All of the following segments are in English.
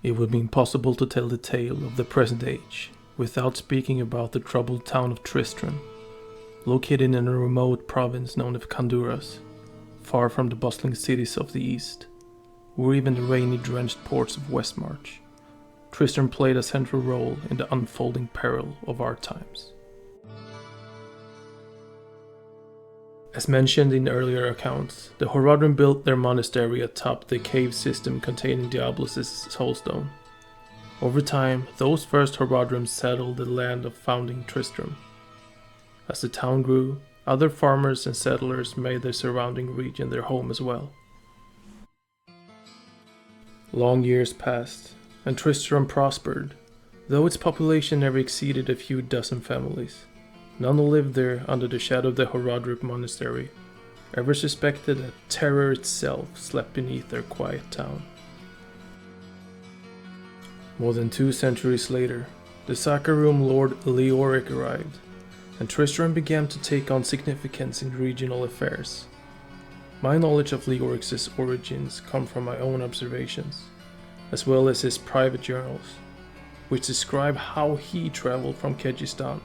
It would be impossible to tell the tale of the present age without speaking about the troubled town of Tristram, located in a remote province known as Honduras, far from the bustling cities of the east, or even the rainy drenched ports of Westmarch. Tristram played a central role in the unfolding peril of our times. As mentioned in earlier accounts, the Horadrim built their monastery atop the cave system containing Diablo's soulstone. Over time, those first Horadrims settled the land of founding Tristram. As the town grew, other farmers and settlers made the surrounding region their home as well. Long years passed, and Tristram prospered, though its population never exceeded a few dozen families. None who lived there under the shadow of the Horadrim monastery ever suspected that terror itself slept beneath their quiet town. More than 2 centuries later, the Saccharum Lord Leoric arrived, and Tristram began to take on significance in regional affairs. My knowledge of Leoric's origins come from my own observations, as well as his private journals, which describe how he traveled from Kyrgyzstan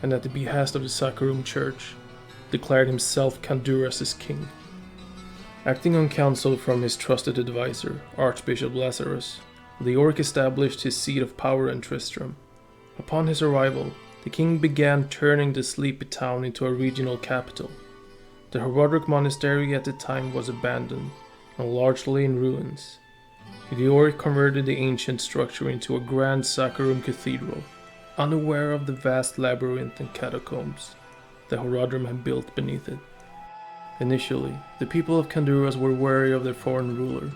and at the behest of the Saccharum Church, declared himself Honduras' king. Acting on counsel from his trusted advisor, Archbishop Lazarus, Leoric established his seat of power in Tristram. Upon his arrival, the king began turning the sleepy town into a regional capital. The Horadrim monastery at the time was abandoned and largely in ruins. Leoric converted the ancient structure into a grand Saccharum cathedral, unaware of the vast labyrinth and catacombs the Horadrim had built beneath it. Initially, the people of Honduras were wary of their foreign ruler,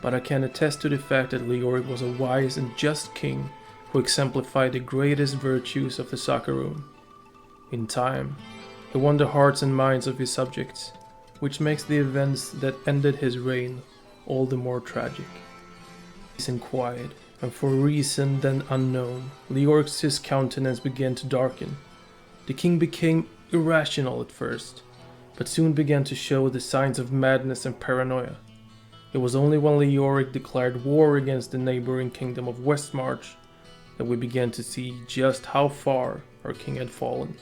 but I can attest to the fact that Leoric was a wise and just king who exemplified the greatest virtues of the Saccharum. In time, he won the hearts and minds of his subjects, which makes the events that ended his reign all the more tragic. Peace and quiet, and for a reason then unknown, Leoric's countenance began to darken. The king became irrational at first, but soon began to show the signs of madness and paranoia. It was only when Leoric declared war against the neighboring kingdom of Westmarch that we began to see just how far our king had fallen.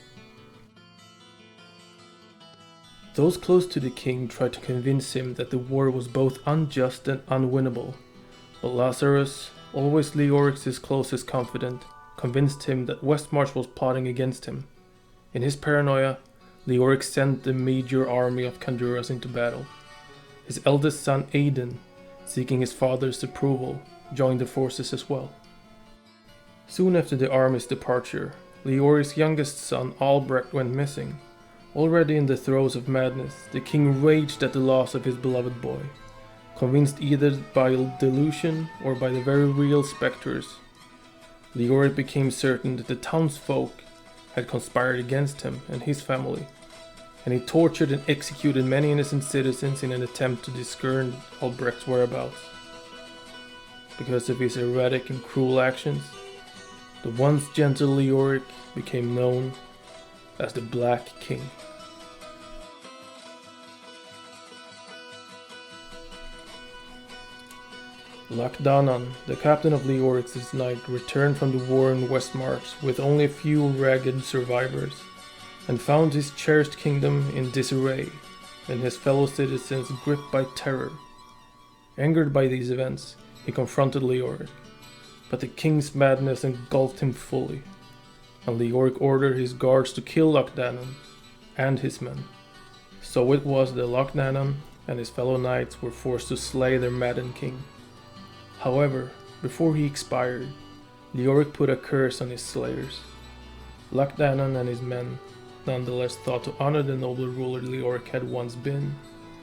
Those close to the king tried to convince him that the war was both unjust and unwinnable, but Lazarus, always Leoric's closest confidant, convinced him that Westmarch was plotting against him. In his paranoia, Leoric sent the major army of Honduras into battle. His eldest son Aidan, seeking his father's approval, joined the forces as well. Soon after the army's departure, Leoric's youngest son Albrecht went missing. Already in the throes of madness, the king raged at the loss of his beloved boy, convinced either by delusion or by the very real specters. Leoric became certain that the townsfolk had conspired against him and his family, and he tortured and executed many innocent citizens in an attempt to discern Albrecht's whereabouts. Because of his erratic and cruel actions, the once gentle Leoric became known as the Black King. Lacdanan, the captain of Leoric's knight, returned from the war in Westmarch with only a few ragged survivors, and found his cherished kingdom in disarray, and his fellow citizens gripped by terror. Angered by these events, he confronted Leoric, but the king's madness engulfed him fully, and Leoric ordered his guards to kill Lacdanan and his men. So it was that Lacdanan and his fellow knights were forced to slay their maddened king. However, before he expired, Leoric put a curse on his slayers. Lacdanan and his men nonetheless thought to honor the noble ruler Leoric had once been,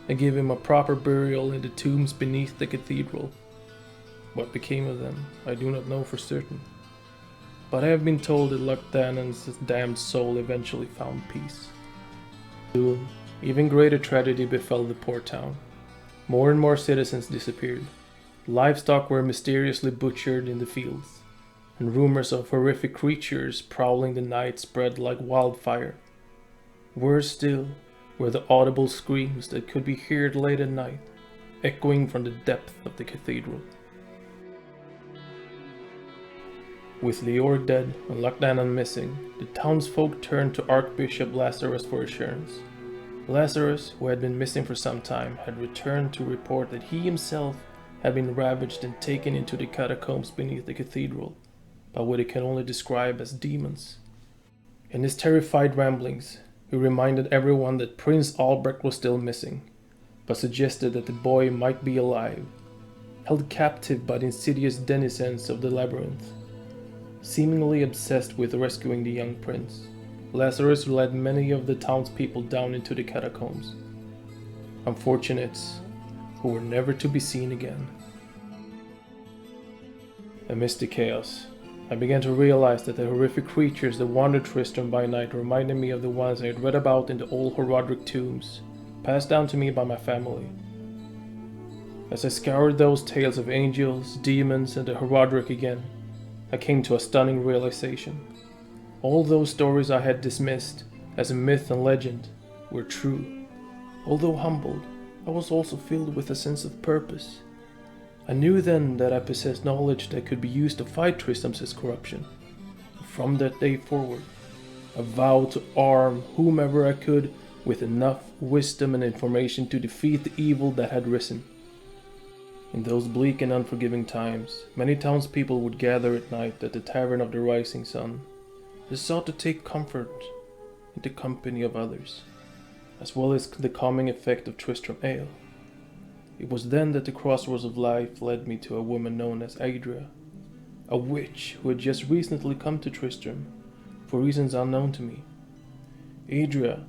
and give him a proper burial in the tombs beneath the cathedral. What became of them, I do not know for certain, but I have been told that Lacdanan's damned soul eventually found peace. Soon, even greater tragedy befell the poor town. More and more citizens disappeared. Livestock were mysteriously butchered in the fields, and rumors of horrific creatures prowling the night spread like wildfire. Worse still were the audible screams that could be heard late at night, echoing from the depth of the cathedral. With Leoric dead and Lochdanon missing, the townsfolk turned to Archbishop Lazarus for assurance. Lazarus, who had been missing for some time, had returned to report that he himself had been ravaged and taken into the catacombs beneath the cathedral by what he can only describe as demons. In his terrified ramblings, he reminded everyone that Prince Albrecht was still missing, but suggested that the boy might be alive, held captive by the insidious denizens of the labyrinth. Seemingly obsessed with rescuing the young prince, Lazarus led many of the townspeople down into the catacombs. Unfortunates who were never to be seen again. Amidst the chaos, I began to realize that the horrific creatures that wandered Tristram by night reminded me of the ones I had read about in the old Horadric tombs, passed down to me by my family. As I scoured those tales of angels, demons, and the Horadric again, I came to a stunning realization. All those stories I had dismissed as a myth and legend were true. Although humbled, I was also filled with a sense of purpose. I knew then that I possessed knowledge that could be used to fight Tristram's corruption. From that day forward, I vowed to arm whomever I could with enough wisdom and information to defeat the evil that had risen. In those bleak and unforgiving times, many townspeople would gather at night at the Tavern of the Rising Sun. They sought to take comfort in the company of others, as well as the calming effect of Tristram ale. It was then that the crossroads of life led me to a woman known as Adria, a witch who had just recently come to Tristram, for reasons unknown to me. Adria,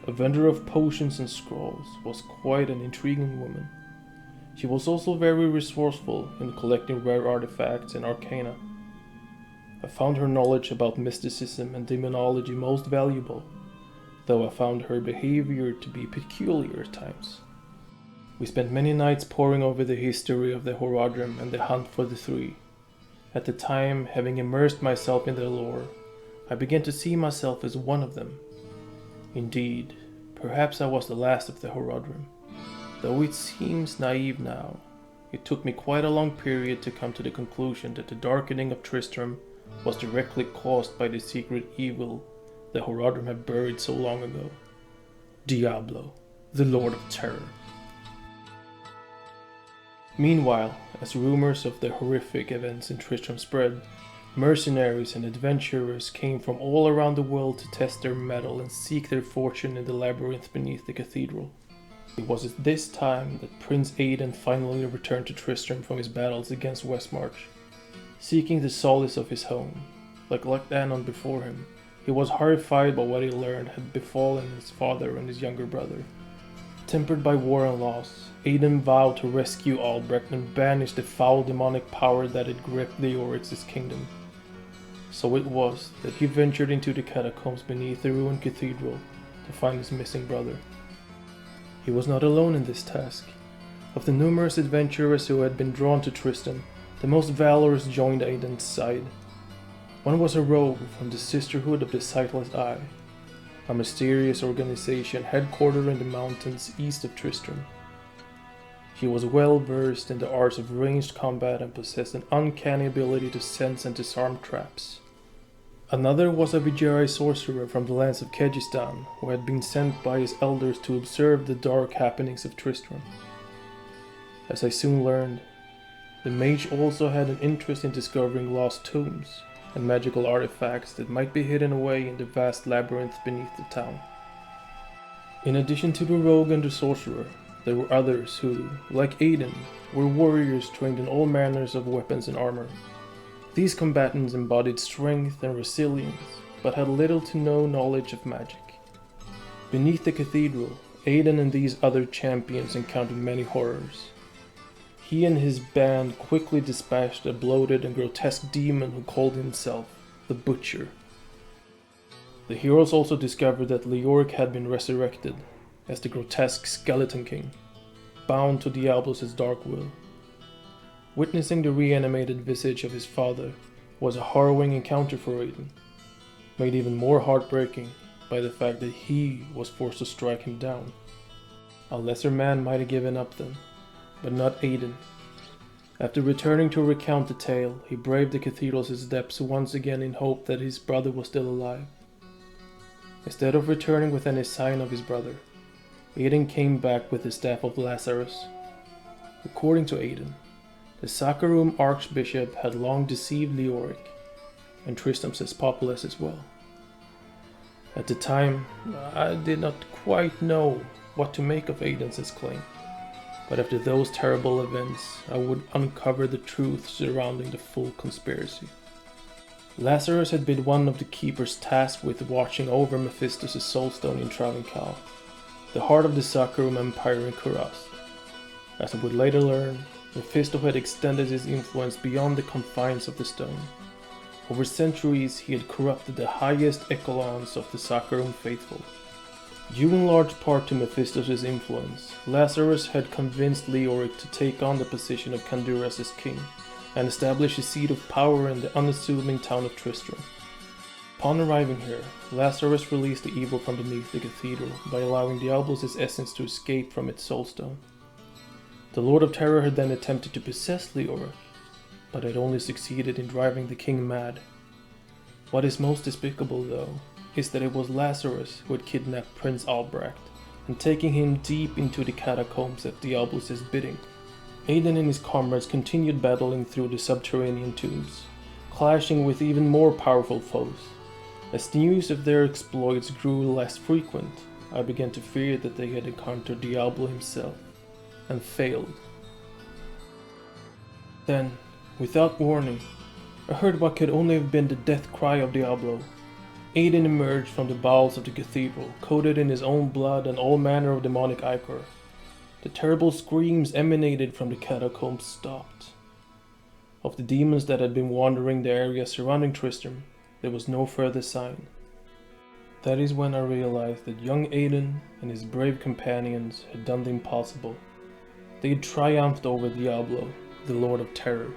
a vendor of potions and scrolls, was quite an intriguing woman. She was also very resourceful in collecting rare artifacts and arcana. I found her knowledge about mysticism and demonology most valuable, though I found her behavior to be peculiar at times. We spent many nights poring over the history of the Horadrim and the hunt for the three. At the time, having immersed myself in their lore, I began to see myself as one of them. Indeed, perhaps I was the last of the Horadrim. Though it seems naive now, it took me quite a long period to come to the conclusion that the Darkening of Tristram was directly caused by the secret evil the Horadrim had buried so long ago. Diablo, the Lord of Terror. Meanwhile, as rumors of the horrific events in Tristram spread, mercenaries and adventurers came from all around the world to test their mettle and seek their fortune in the labyrinth beneath the cathedral. It was at this time that Prince Aidan finally returned to Tristram from his battles against Westmarch. Seeking the solace of his home, like Lochdanon before him, he was horrified by what he learned had befallen his father and his younger brother. Tempered by war and loss, Aidan vowed to rescue Albrecht and banish the foul demonic power that had gripped Leoric's kingdom. So it was that he ventured into the catacombs beneath the ruined cathedral to find his missing brother. He was not alone in this task. Of the numerous adventurers who had been drawn to Tristram, the most valorous joined Aidan's side. One was a rogue from the Sisterhood of the Sightless Eye, a mysterious organization headquartered in the mountains east of Tristram. She was well versed in the arts of ranged combat and possessed an uncanny ability to sense and disarm traps. Another was a Vijay sorcerer from the lands of Kyrgyzstan, who had been sent by his elders to observe the dark happenings of Tristram. As I soon learned, the mage also had an interest in discovering lost tombs and magical artifacts that might be hidden away in the vast labyrinth beneath the town. In addition to the rogue and the sorcerer, there were others who, like Aidan, were warriors trained in all manners of weapons and armor. These combatants embodied strength and resilience, but had little to no knowledge of magic. Beneath the cathedral, Aidan and these other champions encountered many horrors. He and his band quickly dispatched a bloated and grotesque demon who called himself the Butcher. The heroes also discovered that Leoric had been resurrected as the grotesque Skeleton King, bound to Diablo's dark will. Witnessing the reanimated visage of his father was a harrowing encounter for Aidan, made even more heartbreaking by the fact that he was forced to strike him down. A lesser man might have given up then, but not Aidan. After returning to recount the tale, he braved the cathedral's depths once again in hope that his brother was still alive. Instead of returning with any sign of his brother, Aidan came back with the staff of Lazarus. According to Aidan, the Saccharum archbishop had long deceived Leoric, and Tristram's populace as well. At the time, I did not quite know what to make of Aidan's claim, but after those terrible events, I would uncover the truth surrounding the full conspiracy. Lazarus had been one of the keepers tasked with watching over Mephistos' soulstone in Travancal, the heart of the Saccharum Empire in Kurast. As I would later learn, Mephistos had extended his influence beyond the confines of the stone. Over centuries, he had corrupted the highest echelons of the Saccharum faithful. Due in large part to Mephistos' influence, Lazarus had convinced Leoric to take on the position of Kanduras's king, and establish a seat of power in the unassuming town of Tristram. Upon arriving here, Lazarus released the evil from beneath the cathedral by allowing Diablo's essence to escape from its soulstone. The Lord of Terror had then attempted to possess Leoric, but had only succeeded in driving the king mad. What is most despicable, though, is that it was Lazarus who had kidnapped Prince Albrecht and taken him deep into the catacombs at Diablo's bidding. Aidan and his comrades continued battling through the subterranean tombs, clashing with even more powerful foes. As news of their exploits grew less frequent, I began to fear that they had encountered Diablo himself, and failed. Then, without warning, I heard what could only have been the death cry of Diablo. Aidan emerged from the bowels of the cathedral, coated in his own blood and all manner of demonic ichor. The terrible screams emanated from the catacombs stopped. Of the demons that had been wandering the area surrounding Tristram, there was no further sign. That is when I realized that young Aidan and his brave companions had done the impossible. They had triumphed over Diablo, the Lord of Terror.